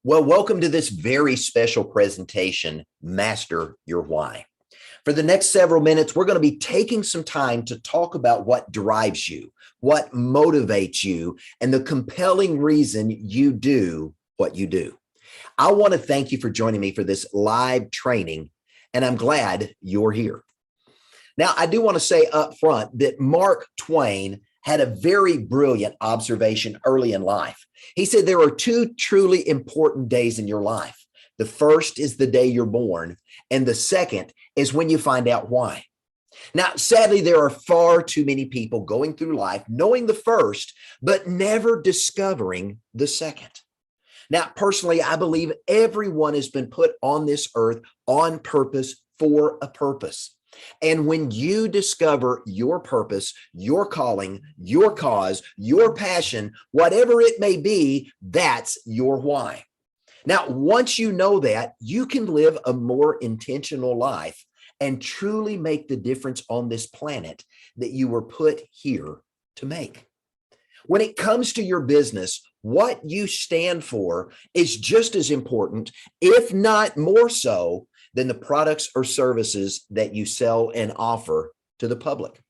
Well, welcome to this very special presentation, Master Your Why. For the next several minutes, we're going to be taking some time to talk about what drives you, what motivates you, and the compelling reason you do what you do. I want to thank you for joining me for this live training, and I'm glad you're here. Now, I do want to say up front that Mark Twain had a very brilliant observation early in life. He said there are two truly important days in your life. The first is the day you're born, and the second is when you find out why. Now, sadly, there are far too many people going through life knowing the first, but never discovering the second. Now, personally, I believe everyone has been put on this earth on purpose for a purpose. And when you discover your purpose, your calling, your cause, your passion, whatever it may be, that's your why. Now, once you know that, you can live a more intentional life and truly make the difference on this planet that you were put here to make. When it comes to your business, what you stand for is just as important, if not more so, than the products or services that you sell and offer to the public.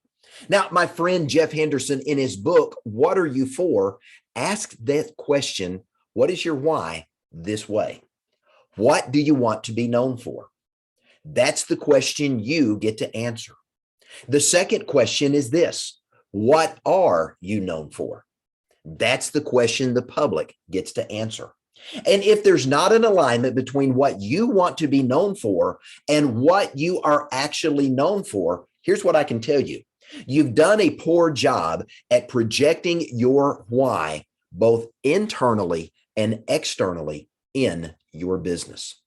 Now, my friend Jeff Henderson, in his book, What Are You For?, asked that question, what is your why, this way? What do you want to be known for? That's the question you get to answer. The second question is this, what are you known for? That's the question the public gets to answer. And if there's not an alignment between what you want to be known for and what you are actually known for, here's what I can tell you. You've done a poor job at projecting your why, both internally and externally in your business.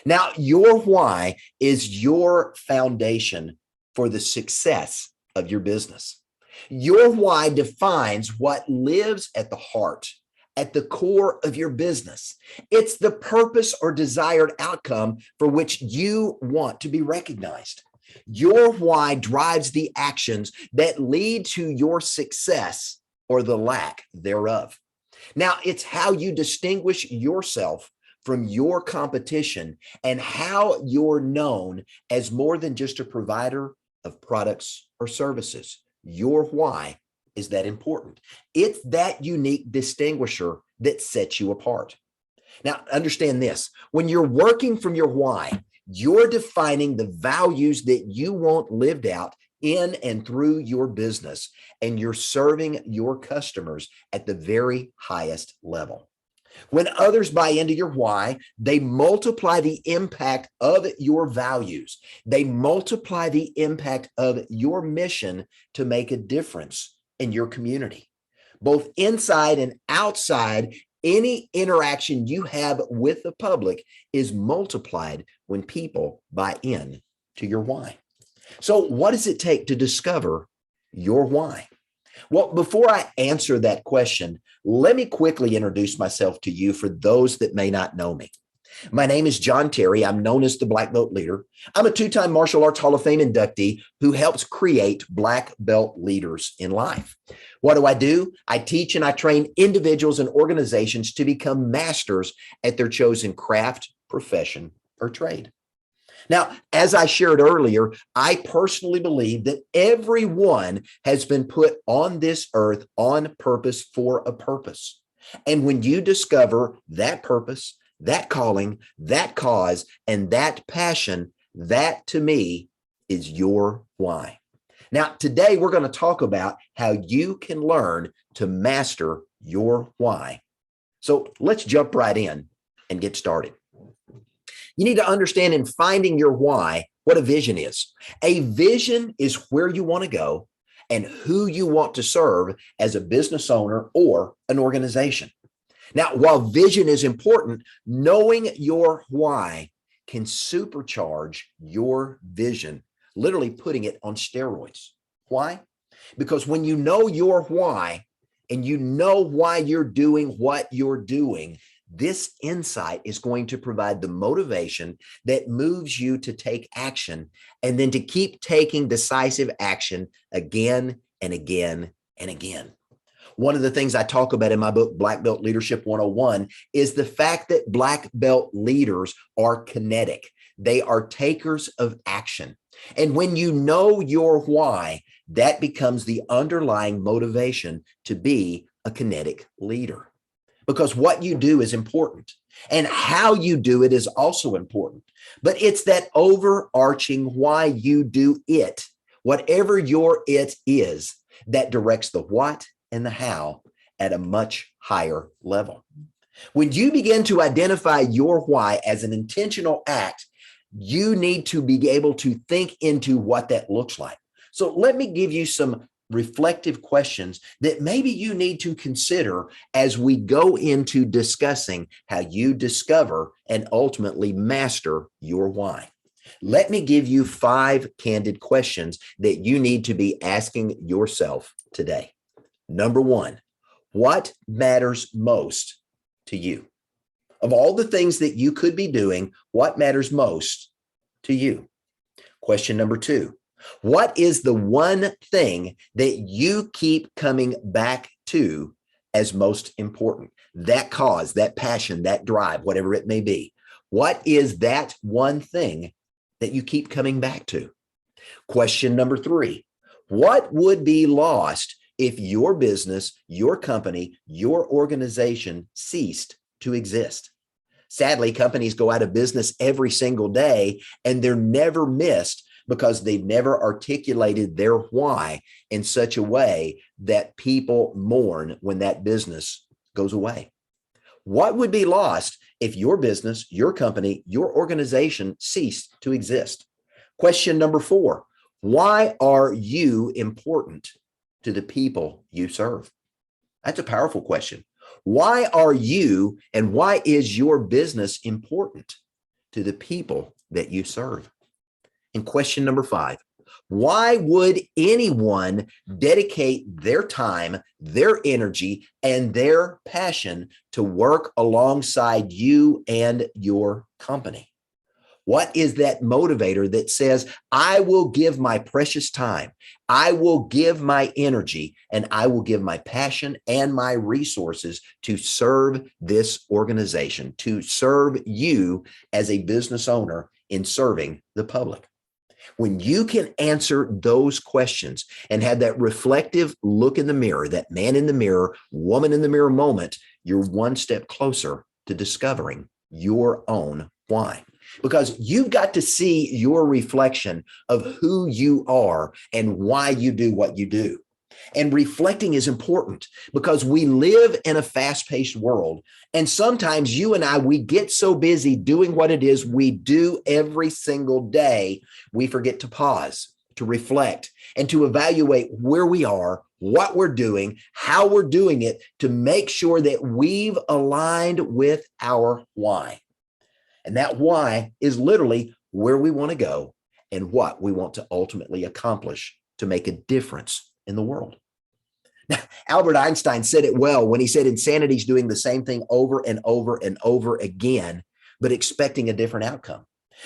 Now, your why is your foundation for the success of your business. Your why defines what lives at the heart, at the core of your business. It's the purpose or desired outcome for which you want to be recognized. Your why drives the actions that lead to your success or the lack thereof. Now, it's how you distinguish yourself from your competition and how you're known as more than just a provider of products or services. Your why is that important. It's that unique distinguisher that sets you apart. Now, understand this. When you're working from your why, you're defining the values that you want lived out in and through your business, and you're serving your customers at the very highest level. When others buy into your why, they multiply the impact of your values. They multiply the impact of your mission to make a difference in your community. Both inside and outside, any interaction you have with the public is multiplied when people buy in to your why. So what does it take to discover your why? Well, before I answer that question, let me quickly introduce myself to you for those that may not know me. My name is John Terry. I'm known as the Black Belt Leader. I'm a two-time Martial Arts Hall of Fame inductee who helps create Black Belt leaders in life. What do? I teach and I train individuals and organizations to become masters at their chosen craft, profession, or trade. Now, as I shared earlier, I personally believe that everyone has been put on this earth on purpose for a purpose. And when you discover that purpose, that calling, that cause, and that passion, that to me is your why. Now, today we're going to talk about how you can learn to master your why. So let's jump right in and get started. You need to understand in finding your why what a vision is. A vision is where you want to go and who you want to serve as a business owner or an organization. Now, while vision is important, knowing your why can supercharge your vision, literally putting it on steroids. Why? Because when you know your why and you know why you're doing what you're doing, this insight is going to provide the motivation that moves you to take action and then to keep taking decisive action again and again and again. One of the things I talk about in my book, Black Belt Leadership 101, is the fact that black belt leaders are kinetic. They are takers of action. And when you know your why, that becomes the underlying motivation to be a kinetic leader. Because what you do is important and how you do it is also important. But it's that overarching why you do it, whatever your it is, that directs the what and the how at a much higher level. When you begin to identify your why as an intentional act, you need to be able to think into what that looks like. So let me give you some reflective questions that maybe you need to consider as we go into discussing how you discover and ultimately master your why. Let me give you 5 candid questions that you need to be asking yourself today. Number 1, what matters most to you? Of all the things that you could be doing, what matters most to you? Question number 2, what is the one thing that you keep coming back to as most important? That cause, that passion, that drive, whatever it may be. What is that one thing that you keep coming back to? Question number 3, what would be lost if your business, your company, your organization ceased to exist? Sadly, companies go out of business every single day and they're never missed because they've never articulated their why in such a way that people mourn when that business goes away. What would be lost if your business, your company, your organization ceased to exist? Question number 4, why are you important to the people you serve? That's a powerful question. Why are you and why is your business important to the people that you serve? And question number 5, why would anyone dedicate their time, their energy, and their passion to work alongside you and your company? What is that motivator that says, I will give my precious time, I will give my energy, and I will give my passion and my resources to serve this organization, to serve you as a business owner in serving the public? When you can answer those questions and have that reflective look in the mirror, that man in the mirror, woman in the mirror moment, you're one step closer to discovering your own why. Because you've got to see your reflection of who you are and why you do what you do. And reflecting is important because we live in a fast-paced world. And sometimes you and I, we get so busy doing what it is we do every single day, we forget to pause, to reflect, and to evaluate where we are, what we're doing, how we're doing it, to make sure that we've aligned with our why. And that why is literally where we want to go and what we want to ultimately accomplish to make a difference in the world. Now, Albert Einstein said it well when he said insanity is doing the same thing over and over and over again, but expecting a different outcome.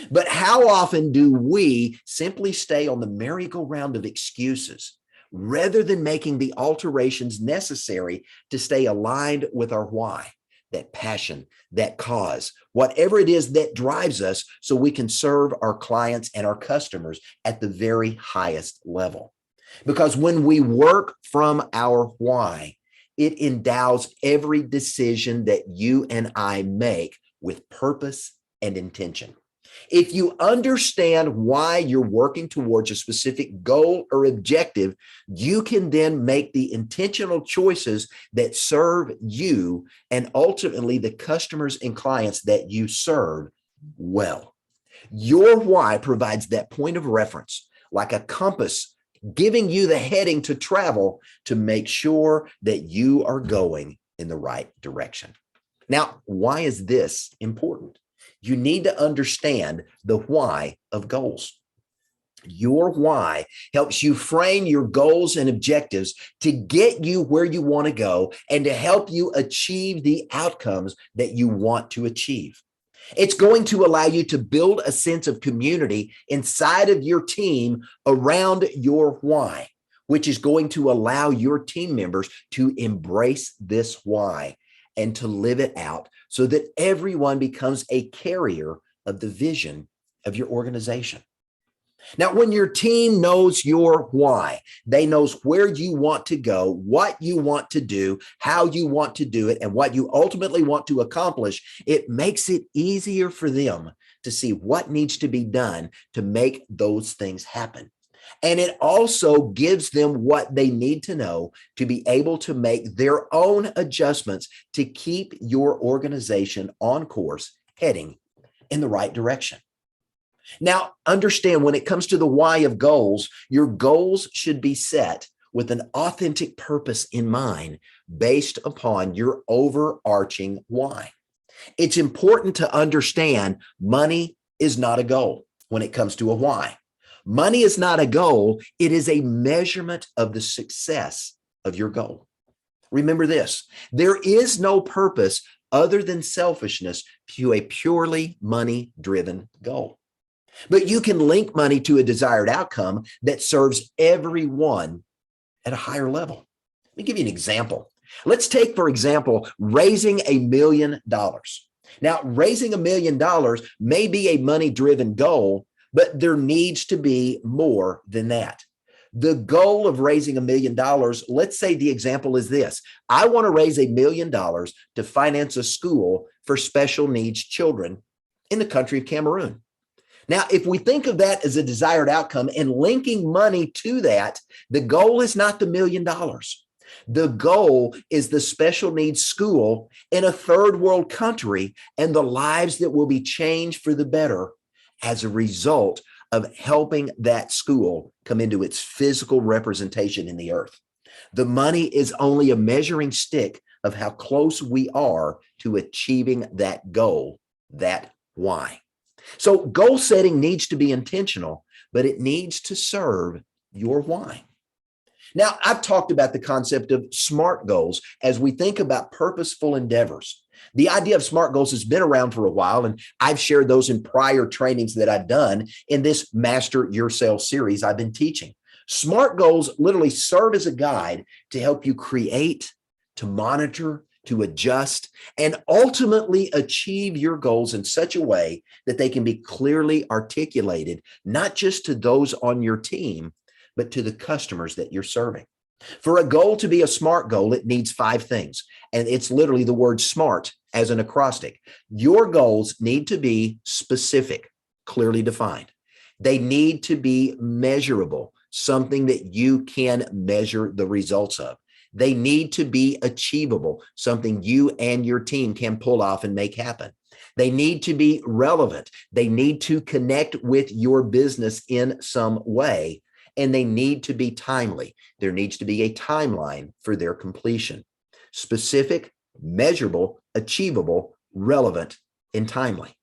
But how often do we simply stay on the merry-go-round of excuses rather than making the alterations necessary to stay aligned with our why, that passion, that cause, whatever it is that drives us so we can serve our clients and our customers at the very highest level? Because when we work from our why, it endows every decision that you and I make with purpose and intention. If you understand why you're working towards a specific goal or objective, you can then make the intentional choices that serve you and ultimately the customers and clients that you serve well. Your why provides that point of reference, like a compass, giving you the heading to travel to make sure that you are going in the right direction. Now, why is this important? You need to understand the why of goals. Your why helps you frame your goals and objectives to get you where you want to go and to help you achieve the outcomes that you want to achieve. It's going to allow you to build a sense of community inside of your team around your why, which is going to allow your team members to embrace this why and to live it out so that everyone becomes a carrier of the vision of your organization. Now, when your team knows your why, they knows where you want to go, what you want to do, how you want to do it, and what you ultimately want to accomplish, it makes it easier for them to see what needs to be done to make those things happen. And it also gives them what they need to know to be able to make their own adjustments to keep your organization on course, heading in the right direction. Now, understand when it comes to the why of goals, your goals should be set with an authentic purpose in mind based upon your overarching why. It's important to understand money is not a goal when it comes to a why. Money is not a goal. It is a measurement of the success of your goal. Remember this, there is no purpose other than selfishness to a purely money-driven goal. But you can link money to a desired outcome that serves everyone at a higher level. Let me give you an example. Let's take, for example, raising $1 million. Now, raising $1 million may be a money-driven goal, but there needs to be more than that. The goal of raising $1 million, let's say the example is this. I want to raise $1 million to finance a school for special needs children in the country of Cameroon. Now, if we think of that as a desired outcome and linking money to that, the goal is not the $1 million. The goal is the special needs school in a third world country and the lives that will be changed for the better as a result of helping that school come into its physical representation in the earth. The money is only a measuring stick of how close we are to achieving that goal, that why. So goal setting needs to be intentional, but it needs to serve your why. Now, I've talked about the concept of SMART goals as we think about purposeful endeavors. The idea of SMART goals has been around for a while, and I've shared those in prior trainings that I've done in this Master Your Sales series I've been teaching. SMART goals literally serve as a guide to help you create, to monitor, to adjust, and ultimately achieve your goals in such a way that they can be clearly articulated, not just to those on your team, but to the customers that you're serving. For a goal to be a SMART goal, it needs 5 things. And it's literally the word SMART as an acrostic. Your goals need to be specific, clearly defined. They need to be measurable, something that you can measure the results of. They need to be achievable, something you and your team can pull off and make happen. They need to be relevant. They need to connect with your business in some way, and they need to be timely. There needs to be a timeline for their completion. Specific, measurable, achievable, relevant, and timely.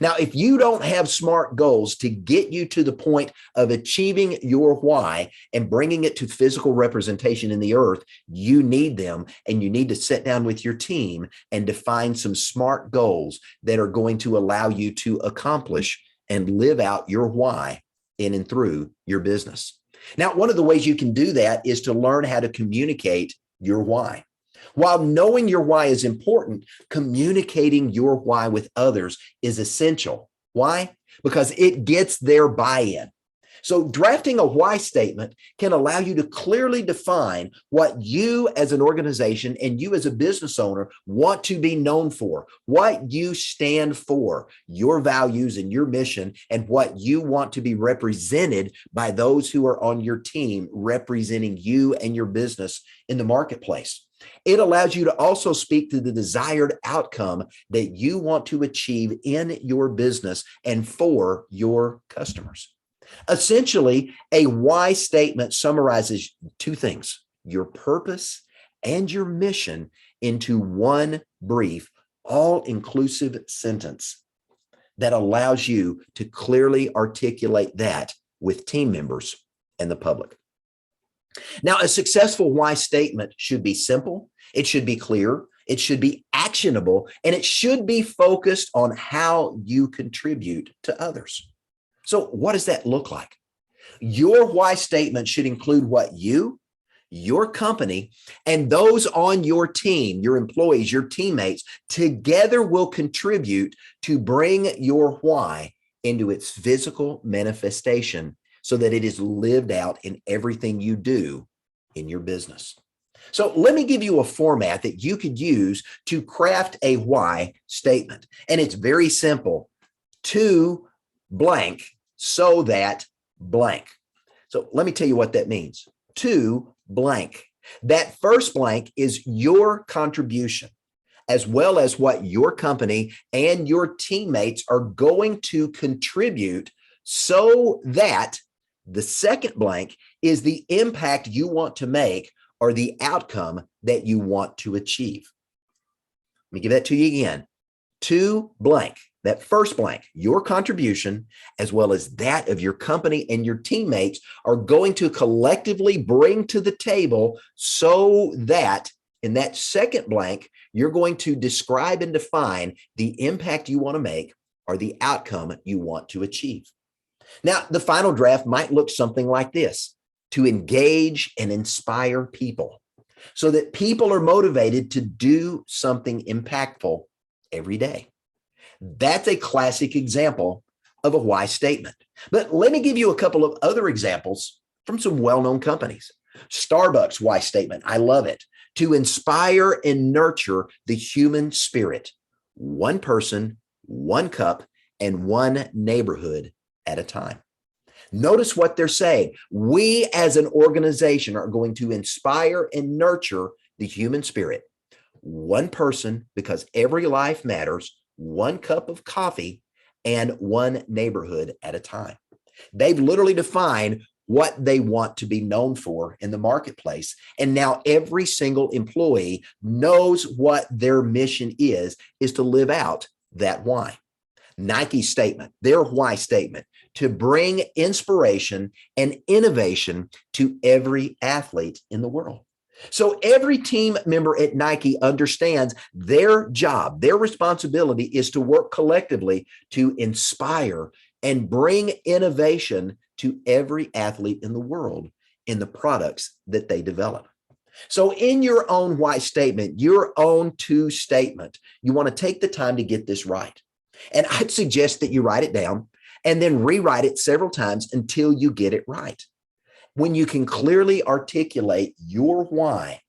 Now, if you don't have SMART goals to get you to the point of achieving your why and bringing it to physical representation in the earth, you need them, and you need to sit down with your team and define some SMART goals that are going to allow you to accomplish and live out your why in and through your business. Now, one of the ways you can do that is to learn how to communicate your why. While knowing your why is important, communicating your why with others is essential. Why? Because it gets their buy-in. So drafting a why statement can allow you to clearly define what you as an organization and you as a business owner want to be known for, what you stand for, your values and your mission, and what you want to be represented by those who are on your team representing you and your business in the marketplace. It allows you to also speak to the desired outcome that you want to achieve in your business and for your customers. Essentially, a why statement summarizes 2 things, your purpose and your mission into one brief, all-inclusive sentence that allows you to clearly articulate that with team members and the public. Now, a successful why statement should be simple, it should be clear, it should be actionable, and it should be focused on how you contribute to others. So what does that look like? Your why statement should include what you, your company, and those on your team, your employees, your teammates, together will contribute to bring your why into its physical manifestation so that it is lived out in everything you do in your business. So let me give you a format that you could use to craft a why statement. And it's very simple. To blank so that blank. So let me tell you what that means. To blank. That first blank is your contribution, as well as what your company and your teammates are going to contribute so that the second blank is the impact you want to make or the outcome that you want to achieve. Let me give that to you again. To blank. That first blank, your contribution, as well as that of your company and your teammates, are going to collectively bring to the table so that in that second blank, you're going to describe and define the impact you want to make or the outcome you want to achieve. Now, the final draft might look something like this: to engage and inspire people so that people are motivated to do something impactful every day. That's a classic example of a why statement. But let me give you a couple of other examples from some well-known companies. Starbucks why statement, I love it. To inspire and nurture the human spirit, one person, one cup, and one neighborhood at a time. Notice what they're saying. We as an organization are going to inspire and nurture the human spirit, one person, because every life matters, one cup of coffee, and one neighborhood at a time. They've literally defined what they want to be known for in the marketplace. And now every single employee knows what their mission is to live out that why. Nike's statement, their why statement: to bring inspiration and innovation to every athlete in the world. So every team member at Nike understands their job, their responsibility is to work collectively to inspire and bring innovation to every athlete in the world in the products that they develop. So in your own why statement, your own to statement, you want to take the time to get this right. And I'd suggest that you write it down and then rewrite it several times until you get it right. When you can clearly articulate your why,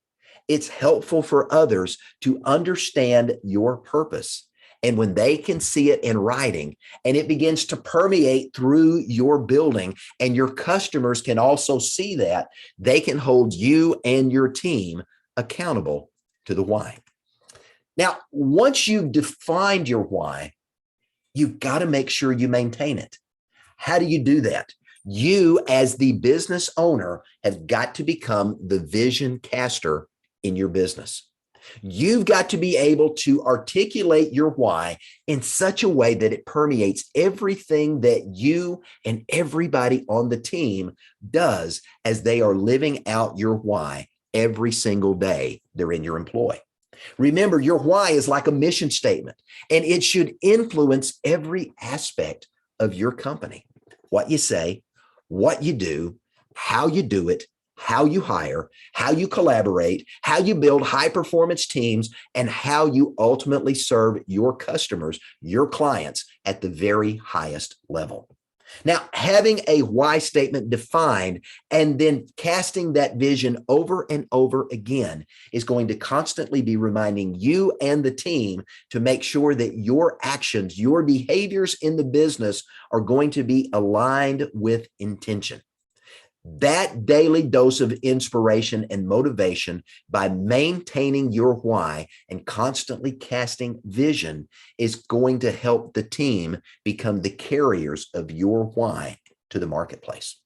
it's helpful for others to understand your purpose. And when they can see it in writing and it begins to permeate through your building and your customers can also see that, they can hold you and your team accountable to the why. Now, once you've defined your why, you've got to make sure you maintain it. How do you do that? You, as the business owner, have got to become the vision caster in your business. You've got to be able to articulate your why in such a way that it permeates everything that you and everybody on the team does as they are living out your why every single day they're in your employ. Remember, your why is like a mission statement, and it should influence every aspect of your company. What you say, what you do, how you do it, how you hire, how you collaborate, how you build high-performance teams, and how you ultimately serve your customers, your clients at the very highest level. Now, having a why statement defined and then casting that vision over and over again is going to constantly be reminding you and the team to make sure that your actions, your behaviors in the business are going to be aligned with intention. That daily dose of inspiration and motivation by maintaining your why and constantly casting vision is going to help the team become the carriers of your why to the marketplace.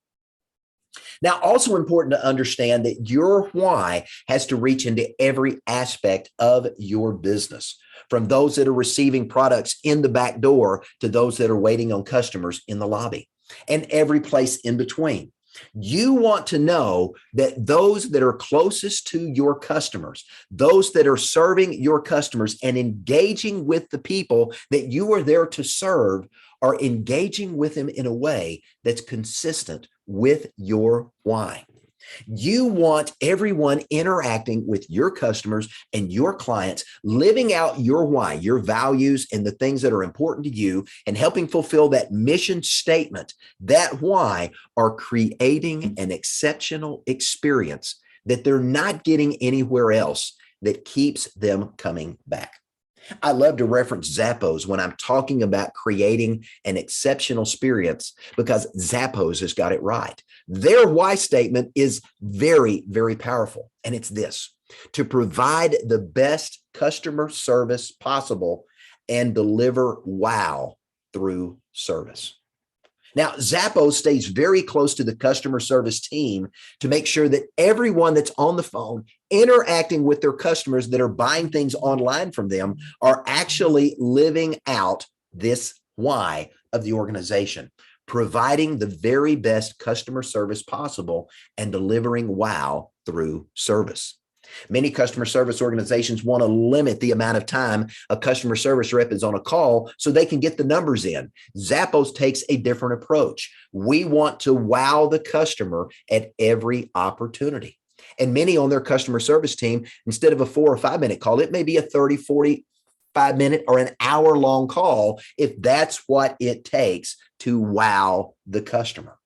Now, also important to understand that your why has to reach into every aspect of your business, from those that are receiving products in the back door to those that are waiting on customers in the lobby and every place in between. You want to know that those that are closest to your customers, those that are serving your customers and engaging with the people that you are there to serve, are engaging with them in a way that's consistent with your why. You want everyone interacting with your customers and your clients, living out your why, your values, and the things that are important to you, and helping fulfill that mission statement. That why are creating an exceptional experience that they're not getting anywhere else that keeps them coming back. I love to reference Zappos when I'm talking about creating an exceptional experience because Zappos has got it right. Their why statement is very, very powerful. And it's this: to provide the best customer service possible and deliver wow through service. Now, Zappos stays very close to the customer service team to make sure that everyone that's on the phone interacting with their customers that are buying things online from them are actually living out this why of the organization, providing the very best customer service possible and delivering wow through service. Many customer service organizations want to limit the amount of time a customer service rep is on a call so they can get the numbers in. Zappos takes a different approach. We want to wow the customer at every opportunity. And many on their customer service team, instead of a 4 or 5 minute call, it may be a 30, 45-minute or an hour long call if that's what it takes to wow the customer.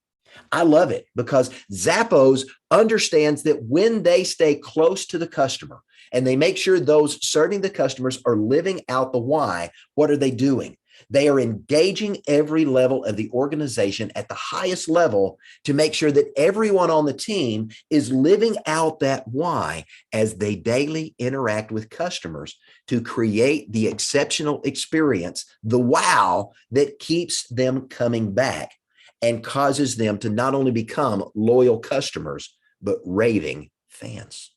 I love it because Zappos understands that when they stay close to the customer and they make sure those serving the customers are living out the why, what are they doing? They are engaging every level of the organization at the highest level to make sure that everyone on the team is living out that why as they daily interact with customers to create the exceptional experience, the wow that keeps them coming back and causes them to not only become loyal customers, but raving fans.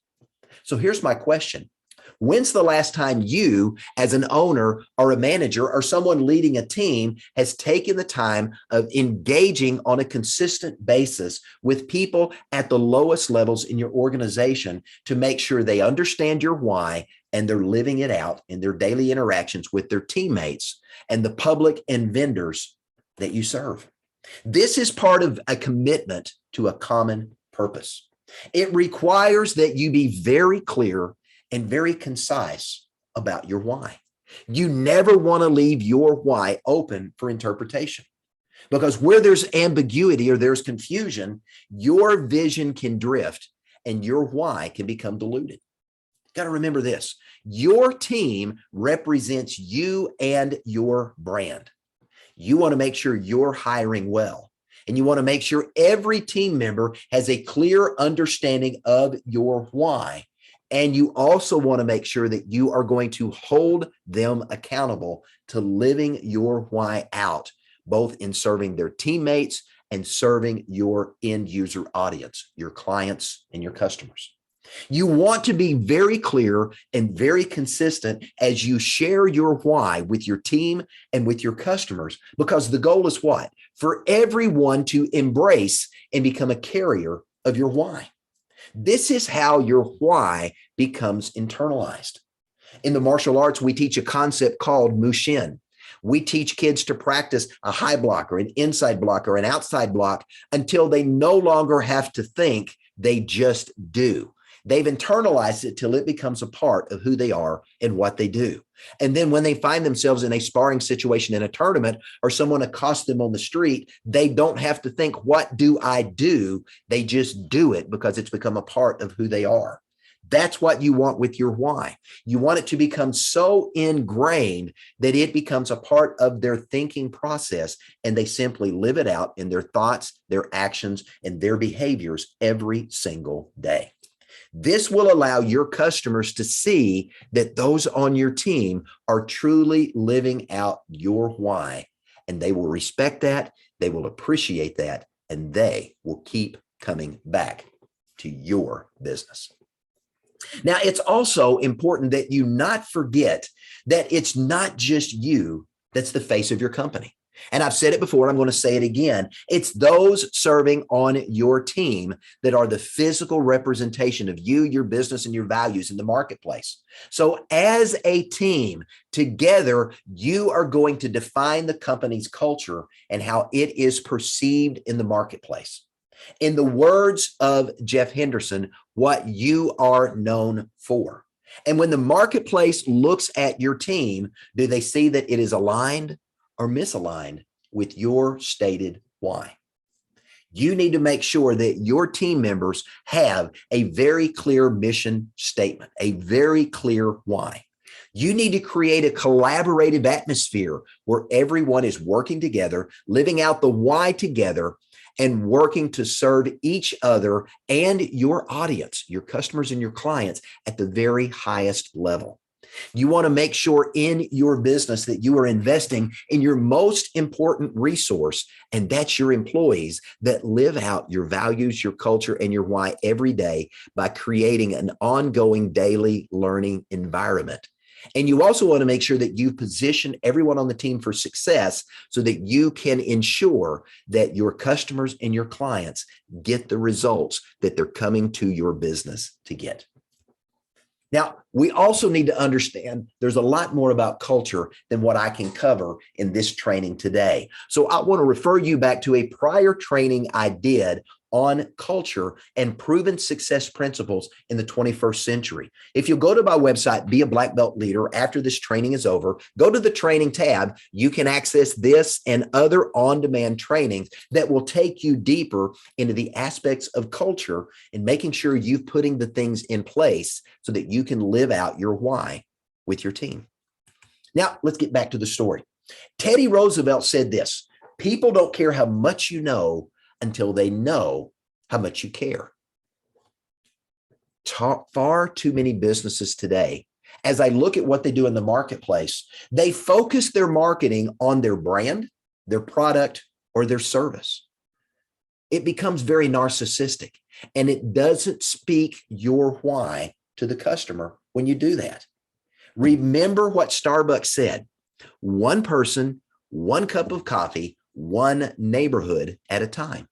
So here's my question. When's the last time you, as an owner or a manager or someone leading a team, has taken the time of engaging on a consistent basis with people at the lowest levels in your organization to make sure they understand your why and they're living it out in their daily interactions with their teammates and the public and vendors that you serve? This is part of a commitment to a common purpose. It requires that you be very clear and very concise about your why. You never want to leave your why open for interpretation, because where there's ambiguity or there's confusion, your vision can drift and your why can become diluted. Got to remember this: your team represents you and your brand. You want to make sure you're hiring well, and you want to make sure every team member has a clear understanding of your why. And you also want to make sure that you are going to hold them accountable to living your why out, both in serving their teammates and serving your end user audience, your clients and your customers. You want to be very clear and very consistent as you share your why with your team and with your customers, because the goal is what? For everyone to embrace and become a carrier of your why. This is how your why becomes internalized. In the martial arts, we teach a concept called Mushin. We teach kids to practice a high block or an inside block or an outside block until they no longer have to think, they just do. They've internalized it till it becomes a part of who they are and what they do. And then when they find themselves in a sparring situation in a tournament or someone accosts them on the street, they don't have to think, what do I do? They just do it because it's become a part of who they are. That's what you want with your why. You want it to become so ingrained that it becomes a part of their thinking process, and they simply live it out in their thoughts, their actions, and their behaviors every single day. This will allow your customers to see that those on your team are truly living out your why, and they will respect that, they will appreciate that, and they will keep coming back to your business. Now, it's also important that you not forget that it's not just you that's the face of your company. And I've said it before, and I'm going to say it again. It's those serving on your team that are the physical representation of you, your business, and your values in the marketplace. So as a team, together, you are going to define the company's culture and how it is perceived in the marketplace. In the words of Jeff Henderson, what you are known for. And when the marketplace looks at your team, do they see that it is aligned or misaligned with your stated why? You need to make sure that your team members have a very clear mission statement, a very clear why. You need to create a collaborative atmosphere where everyone is working together, living out the why together, and working to serve each other and your audience, your customers and your clients at the very highest level. You want to make sure in your business that you are investing in your most important resource, and that's your employees that live out your values, your culture, and your why every day by creating an ongoing daily learning environment. And you also want to make sure that you position everyone on the team for success so that you can ensure that your customers and your clients get the results that they're coming to your business to get. Now, we also need to understand there's a lot more about culture than what I can cover in this training today. So I want to refer you back to a prior training I did on culture and proven success principles in the 21st century. If you go to my website, Be a Black Belt Leader, after this training is over, go to the training tab. You can access this and other on-demand trainings that will take you deeper into the aspects of culture and making sure you're putting the things in place so that you can live out your why with your team. Now, let's get back to the story. Teddy Roosevelt said this: people don't care how much you know until they know how much you care. Far too many businesses today, as I look at what they do in the marketplace, they focus their marketing on their brand, their product, or their service. It becomes very narcissistic, and it doesn't speak your why to the customer when you do that. Remember what Starbucks said: one person, one cup of coffee, one neighborhood at a time.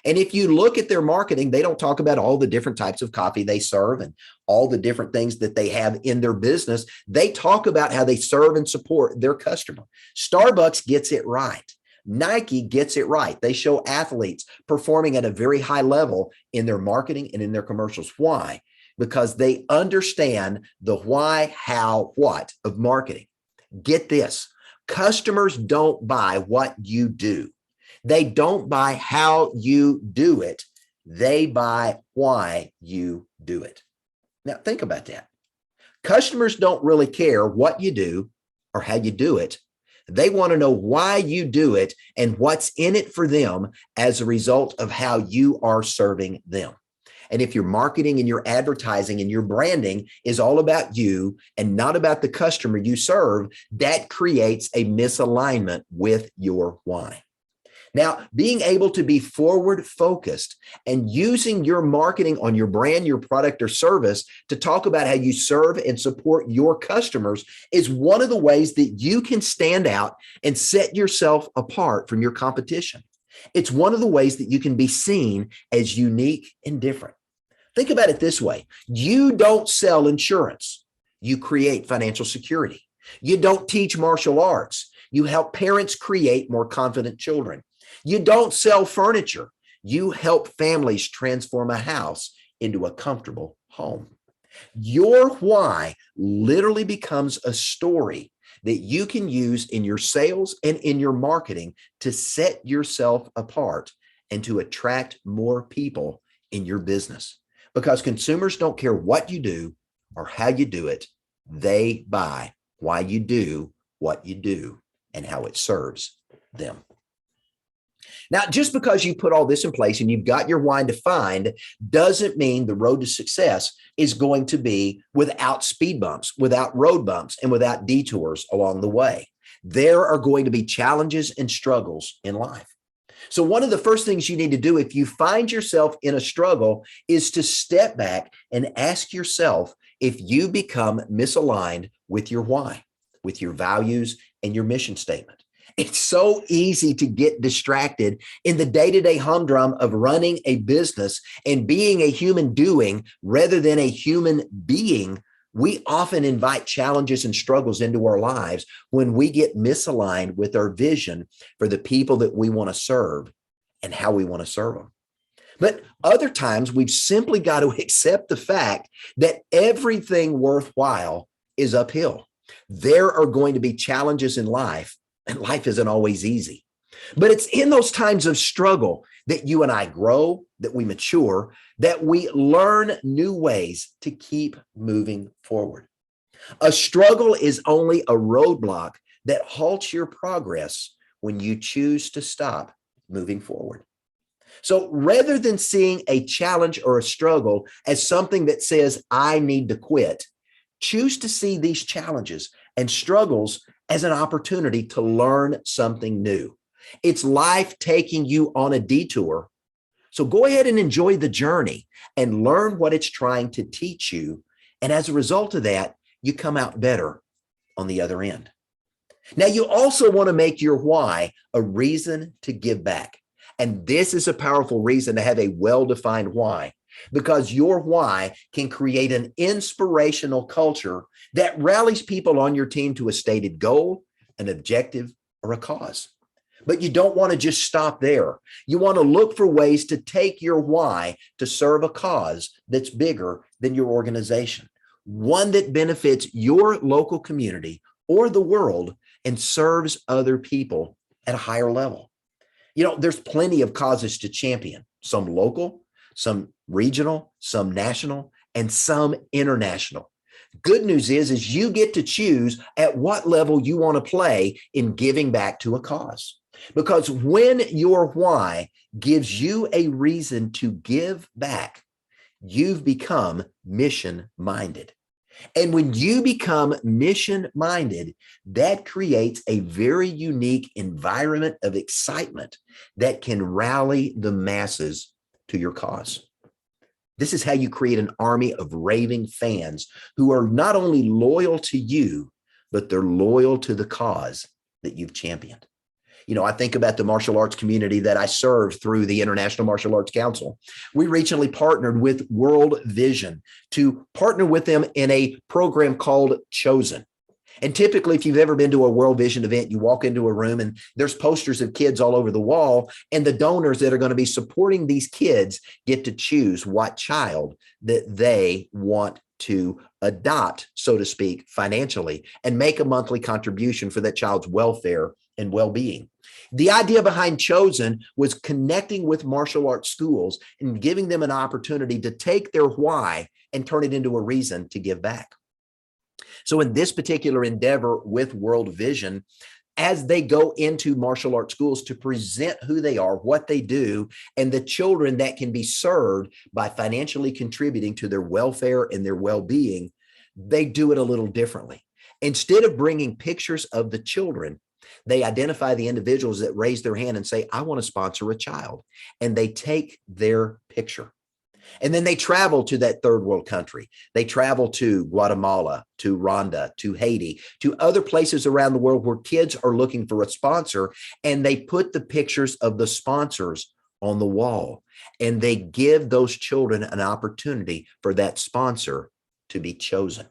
And if you look at their marketing, they don't talk about all the different types of coffee they serve and all the different things that they have in their business. They talk about how they serve and support their customer. Starbucks gets it right. Nike gets it right. They show athletes performing at a very high level in their marketing and in their commercials. Why? Because they understand the why, how, what of marketing. Get this: customers don't buy what you do. They don't buy how you do it. They buy why you do it. Now, think about that. Customers don't really care what you do or how you do it. They want to know why you do it and what's in it for them as a result of how you are serving them. And if your marketing and your advertising and your branding is all about you and not about the customer you serve, that creates a misalignment with your why. Now, being able to be forward focused and using your marketing on your brand, your product, or service to talk about how you serve and support your customers is one of the ways that you can stand out and set yourself apart from your competition. It's one of the ways that you can be seen as unique and different. Think about it this way: you don't sell insurance, you create financial security. You don't teach martial arts, you help parents create more confident children. You don't sell furniture, you help families transform a house into a comfortable home. Your why literally becomes a story that you can use in your sales and in your marketing to set yourself apart and to attract more people in your business. Because consumers don't care what you do or how you do it. They buy why you do what you do and how it serves them. Now, just because you put all this in place and you've got your why defined doesn't mean the road to success is going to be without speed bumps, without road bumps, and without detours along the way. There are going to be challenges and struggles in life. So one of the first things you need to do if you find yourself in a struggle is to step back and ask yourself if you become misaligned with your why, with your values and your mission statement. It's so easy to get distracted in the day-to-day humdrum of running a business and being a human doing rather than a human being. We often invite challenges and struggles into our lives when we get misaligned with our vision for the people that we want to serve and how we want to serve them. But other times we've simply got to accept the fact that everything worthwhile is uphill. There are going to be challenges in life, and life isn't always easy. But it's in those times of struggle that you and I grow, that we mature, that we learn new ways to keep moving forward. A struggle is only a roadblock that halts your progress when you choose to stop moving forward. So rather than seeing a challenge or a struggle as something that says, I need to quit, choose to see these challenges and struggles as an opportunity to learn something new. It's life taking you on a detour. So go ahead and enjoy the journey and learn what it's trying to teach you. And as a result of that, you come out better on the other end. Now, you also want to make your why a reason to give back. And this is a powerful reason to have a well-defined why, because your why can create an inspirational culture that rallies people on your team to a stated goal, an objective, or a cause. But you don't want to just stop there. You want to look for ways to take your why to serve a cause that's bigger than your organization, one that benefits your local community or the world and serves other people at a higher level. There's plenty of causes to champion, some local, some regional, some national, and some international. Good news is you get to choose at what level you want to play in giving back to a cause. Because when your why gives you a reason to give back, you've become mission-minded. And when you become mission-minded, that creates a very unique environment of excitement that can rally the masses to your cause. This is how you create an army of raving fans who are not only loyal to you, but they're loyal to the cause that you've championed. I think about the martial arts community that I serve through the International Martial Arts Council. We recently partnered with World Vision to partner with them in a program called Chosen. And typically, if you've ever been to a World Vision event, you walk into a room and there's posters of kids all over the wall, and the donors that are going to be supporting these kids get to choose what child that they want to adopt, so to speak, financially, and make a monthly contribution for that child's welfare and well-being. The idea behind Chosen was connecting with martial arts schools and giving them an opportunity to take their why and turn it into a reason to give back. So in this particular endeavor with World Vision, as they go into martial arts schools to present who they are, what they do, and the children that can be served by financially contributing to their welfare and their well-being, they do it a little differently. Instead of bringing pictures of the children, they identify the individuals that raise their hand and say, I want to sponsor a child. And they take their picture. And then they travel to that third world country. They travel to Guatemala, to Rwanda, to Haiti, to other places around the world where kids are looking for a sponsor. And they put the pictures of the sponsors on the wall. And they give those children an opportunity for that sponsor to be chosen.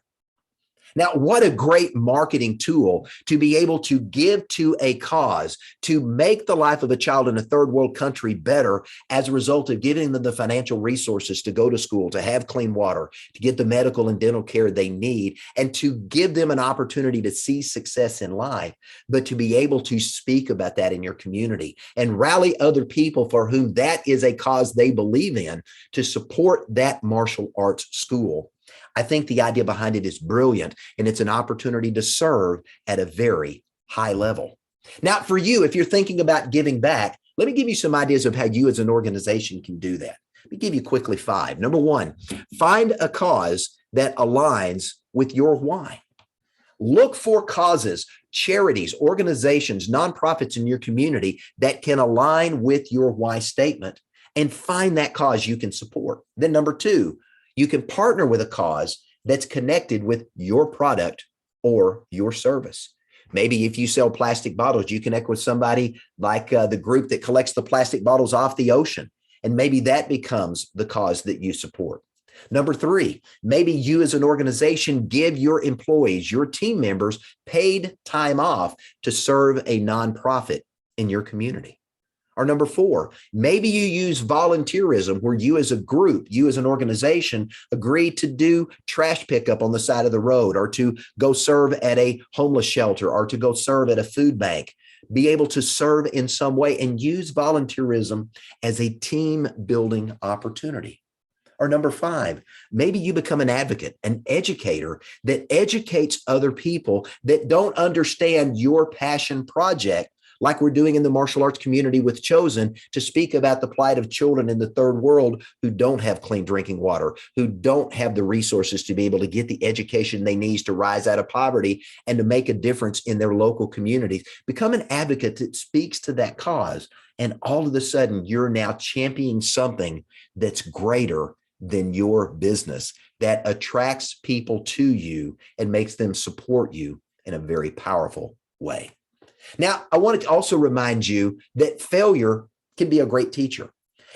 Now, what a great marketing tool to be able to give to a cause, to make the life of a child in a third world country better as a result of giving them the financial resources to go to school, to have clean water, to get the medical and dental care they need, and to give them an opportunity to see success in life, but to be able to speak about that in your community and rally other people for whom that is a cause they believe in to support that martial arts school. I think the idea behind it is brilliant, and it's an opportunity to serve at a very high level. Now, for you, if you're thinking about giving back, let me give you some ideas of how you as an organization can do that. Let me give you quickly 5. Number 1, find a cause that aligns with your why. Look for causes, charities, organizations, nonprofits in your community that can align with your why statement, and find that cause you can support. Then number 2, you can partner with a cause that's connected with your product or your service. Maybe if you sell plastic bottles, you connect with somebody like the group that collects the plastic bottles off the ocean, and maybe that becomes the cause that you support. Number 3, maybe you as an organization give your employees, your team members, paid time off to serve a nonprofit in your community. Or number four, maybe you use volunteerism where you as a group, you as an organization agree to do trash pickup on the side of the road or to go serve at a homeless shelter or to go serve at a food bank. Be able to serve in some way and use volunteerism as a team building opportunity. Or number five, maybe you become an advocate, an educator that educates other people that don't understand your passion project, like we're doing in the martial arts community with Chosen, to speak about the plight of children in the third world who don't have clean drinking water, who don't have the resources to be able to get the education they need to rise out of poverty and to make a difference in their local communities. Become an advocate that speaks to that cause. And all of a sudden, you're now championing something that's greater than your business, that attracts people to you and makes them support you in a very powerful way. Now, I wanted to also remind you that failure can be a great teacher.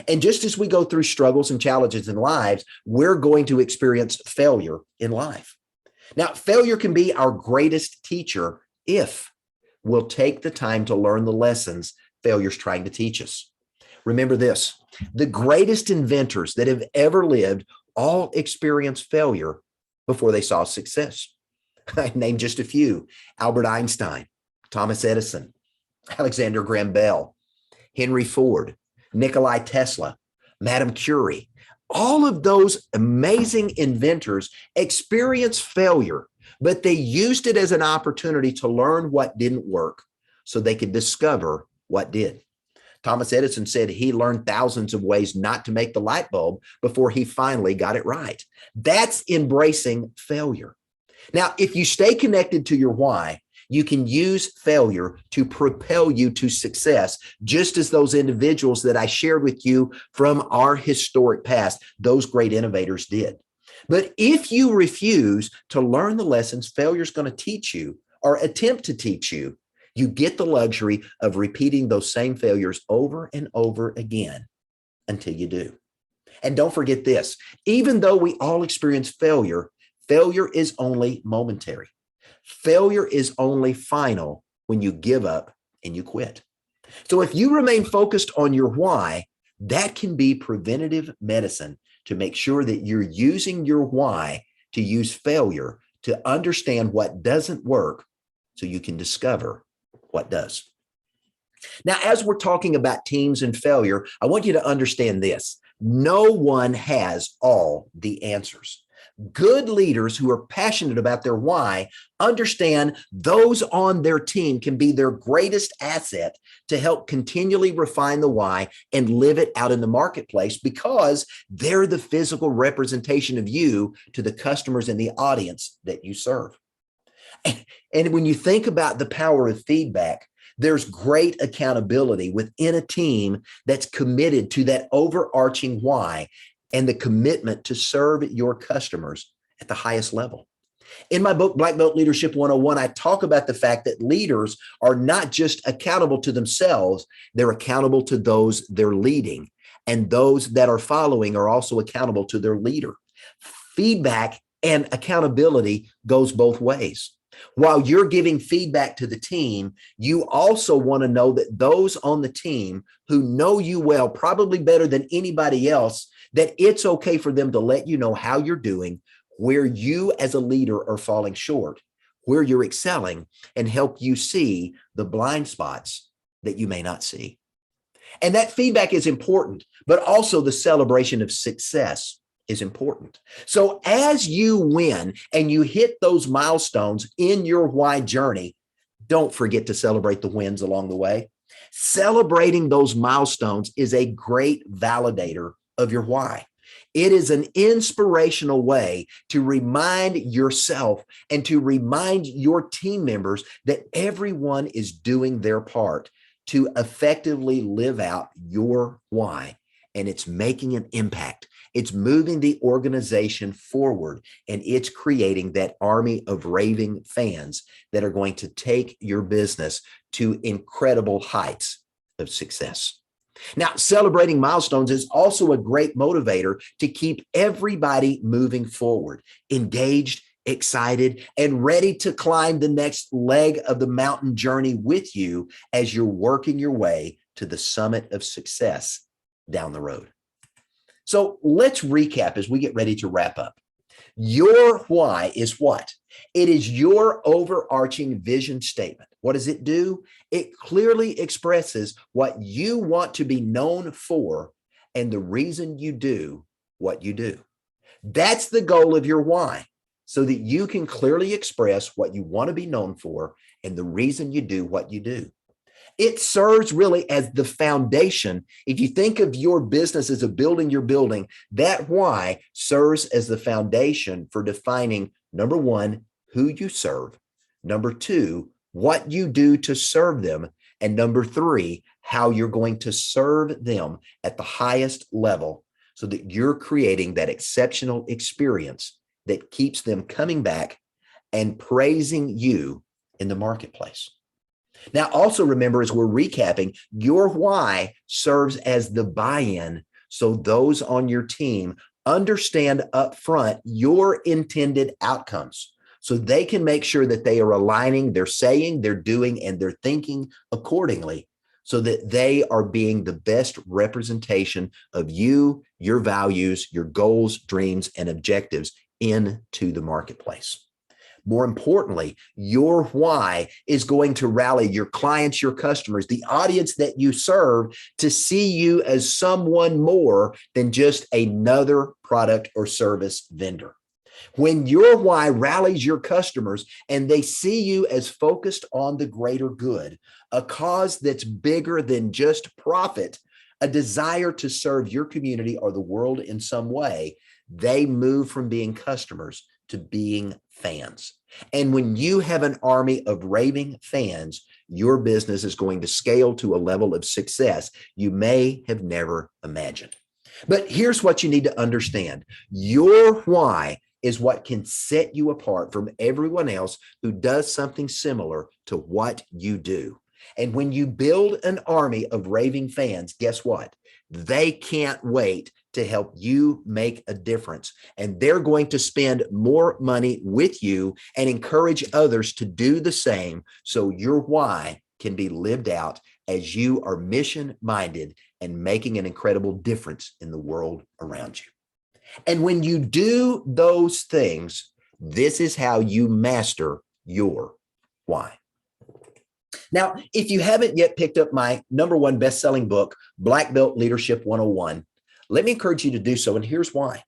And just as we go through struggles and challenges in lives, we're going to experience failure in life. Now, failure can be our greatest teacher if we'll take the time to learn the lessons failure's trying to teach us. Remember this, the greatest inventors that have ever lived all experienced failure before they saw success. I named just a few: Albert Einstein, Thomas Edison, Alexander Graham Bell, Henry Ford, Nikola Tesla, Madame Curie. All of those amazing inventors experienced failure, but they used it as an opportunity to learn what didn't work so they could discover what did. Thomas Edison said he learned thousands of ways not to make the light bulb before he finally got it right. That's embracing failure. Now, if you stay connected to your why, you can use failure to propel you to success, just as those individuals that I shared with you from our historic past, those great innovators did. But if you refuse to learn the lessons failure is going to teach you or attempt to teach you, you get the luxury of repeating those same failures over and over again until you do. And don't forget this, even though we all experience failure, failure is only momentary. Failure is only final when you give up and you quit. So if you remain focused on your why, that can be preventative medicine to make sure that you're using your why to use failure to understand what doesn't work so you can discover what does. Now, as we're talking about teams and failure, I want you to understand this. No one has all the answers. Good leaders who are passionate about their why understand those on their team can be their greatest asset to help continually refine the why and live it out in the marketplace, because they're the physical representation of you to the customers and the audience that you serve. And when you think about the power of feedback, there's great accountability within a team that's committed to that overarching why and the commitment to serve your customers at the highest level. In my book, Black Belt Leadership 101, I talk about the fact that leaders are not just accountable to themselves, they're accountable to those they're leading. And those that are following are also accountable to their leader. Feedback and accountability goes both ways. While you're giving feedback to the team, you also want to know that those on the team who know you well, probably better than anybody else, that it's okay for them to let you know how you're doing, where you as a leader are falling short, where you're excelling, and help you see the blind spots that you may not see. And that feedback is important, but also the celebration of success is important. So as you win and you hit those milestones in your why journey, don't forget to celebrate the wins along the way. Celebrating those milestones is a great validator of your why. It is an inspirational way to remind yourself and to remind your team members that everyone is doing their part to effectively live out your why, and it's making an impact. It's moving the organization forward, and it's creating that army of raving fans that are going to take your business to incredible heights of success. Now, celebrating milestones is also a great motivator to keep everybody moving forward, engaged, excited, and ready to climb the next leg of the mountain journey with you as you're working your way to the summit of success down the road. So let's recap as we get ready to wrap up. Your why is what? It is your overarching vision statement. What does it do? It clearly expresses what you want to be known for and the reason you do what you do. That's the goal of your why, so that you can clearly express what you want to be known for and the reason you do what you do. It serves really as the foundation. If you think of your business as a building you're building, that why serves as the foundation for defining, number one, who you serve, number two, what you do to serve them, and number three, how you're going to serve them at the highest level so that you're creating that exceptional experience that keeps them coming back and praising you in the marketplace. Now, also remember, as we're recapping, your why serves as the buy-in, so those on your team understand up front your intended outcomes, so they can make sure that they are aligning their saying, their doing, and their thinking accordingly, so that they are being the best representation of you, your values, your goals, dreams, and objectives into the marketplace. More importantly, your why is going to rally your clients, your customers, the audience that you serve, to see you as someone more than just another product or service vendor. When your why rallies your customers and they see you as focused on the greater good, a cause that's bigger than just profit, a desire to serve your community or the world in some way, they move from being customers to being fans. And when you have an army of raving fans, your business is going to scale to a level of success you may have never imagined. But here's what you need to understand. Your why is what can set you apart from everyone else who does something similar to what you do. And when you build an army of raving fans, guess what? They can't wait to help you make a difference. And they're going to spend more money with you and encourage others to do the same, so your why can be lived out as you are mission-minded and making an incredible difference in the world around you. And when you do those things, this is how you master your why. Now, if you haven't yet picked up my #1 best-selling book, Black Belt Leadership 101, let me encourage you to do so, and here's why.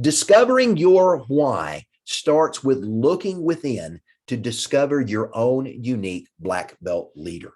Discovering your why starts with looking within to discover your own unique black belt leader.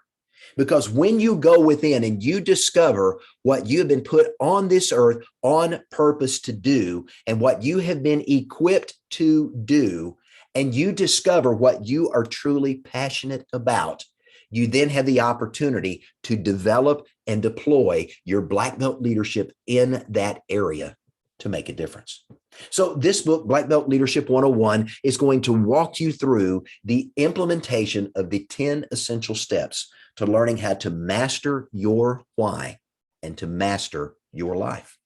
Because when you go within and you discover what you have been put on this earth on purpose to do and what you have been equipped to do, and you discover what you are truly passionate about, you then have the opportunity to develop and deploy your black belt leadership in that area to make a difference. So this book, Black Belt Leadership 101, is going to walk you through the implementation of the 10 essential steps to learning how to master your why and to master your life.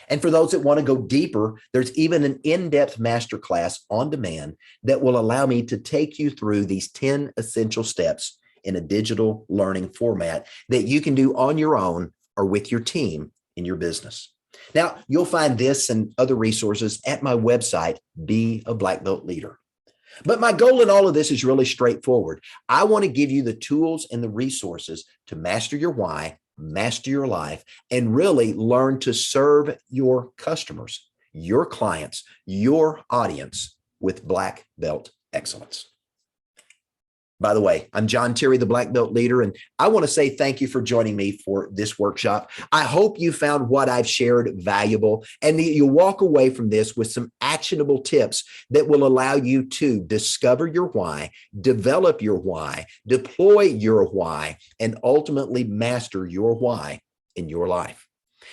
And for those that want to go deeper, there's even an in-depth masterclass on demand that will allow me to take you through these 10 essential steps in a digital learning format that you can do on your own or with your team in your business. Now, you'll find this and other resources at my website, Be a Black Belt Leader. But my goal in all of this is really straightforward. I want to give you the tools and the resources to master your why, master your life, and really learn to serve your customers, your clients, your audience with black belt excellence. By the way, I'm John Terry, the Black Belt Leader, and I want to say thank you for joining me for this workshop. I hope you found what I've shared valuable and that you'll walk away from this with some actionable tips that will allow you to discover your why, develop your why, deploy your why, and ultimately master your why in your life.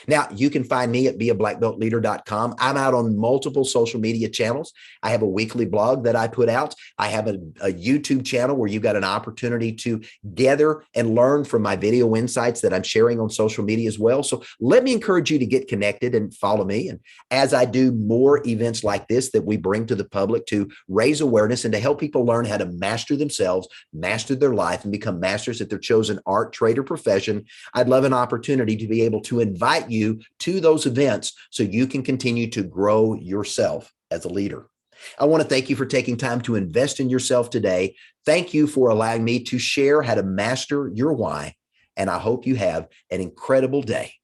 Now, you can find me at beablackbeltleader.com. I'm out on multiple social media channels. I have a weekly blog that I put out. I have a YouTube channel where you've got an opportunity to gather and learn from my video insights that I'm sharing on social media as well. So let me encourage you to get connected and follow me. And as I do more events like this that we bring to the public to raise awareness and to help people learn how to master themselves, master their life, and become masters at their chosen art, trade, or profession, I'd love an opportunity to be able to invite you to those events so you can continue to grow yourself as a leader. I want to thank you for taking time to invest in yourself today. Thank you for allowing me to share how to master your why. And I hope you have an incredible day.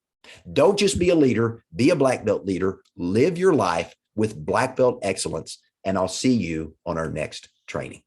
Don't just be a leader, be a black belt leader. Live your life with black belt excellence. And I'll see you on our next training.